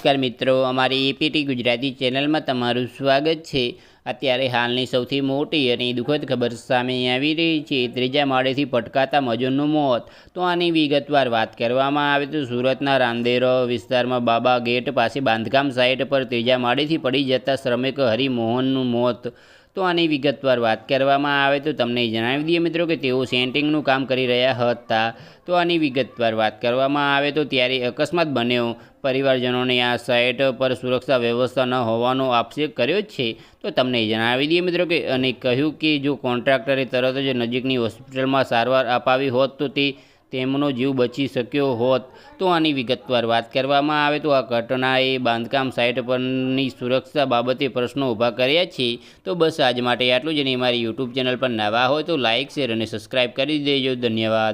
નમસ્કાર મિત્રો, અમારી એપીટી ગુજરાતી ચેનલમાં તમારું સ્વાગત છે। અત્યારે હાલની સૌથી મોટી અને દુઃખદ ખબર સામે આવી રહી છે। ત્રીજા માળેથી પટકાતા મજૂરનું મોત। તો આની વિગતવાર વાત કરવામાં આવે તો સુરતના રાંદેર વિસ્તારમાં બાબા ગેટ પાસે બાંધકામ સાઇટ પર ત્રીજા માળેથી પડી જતા શ્રમિક હરિમોહનનું મોત। તો આની વિગતવાર વાત કરવામાં આવે તો તમને જણાવી દઈએ મિત્રો કે તેઓ સેન્ટિંગનું કામ કરી રહ્યા હતા। તો આની વિગતવાર વાત કરવામાં આવે તો ત્યારે અકસ્માત બન્યો। પરિવારજનોને આ સાઇટ પર સુરક્ષા વ્યવસ્થા ન હોવાનો આક્ષેપ કર્યો છે। તો તમને જણાવી દઈએ મિત્રો કે અને કહ્યું કે જો કોન્ટ્રાક્ટરે તરત જ નજીકની હોસ્પિટલમાં સારવાર અપાવી હોત તો તેમનો જીવ બચી શક્યો હોત। તો આની વિગતવાર વાત કરવામાં આવે તો આ ઘટનાએ બાંધકામ સાઇટ પરની સુરક્ષા બાબતે પ્રશ્નો ઊભા કર્યા છે। તો બસ આજ માટે આટલું જ, અને મારી યુટ્યુબ ચેનલ પર નવા હોય તો લાઇક, શેર અને સબસ્ક્રાઈબ કરી દેજો। ધન્યવાદ।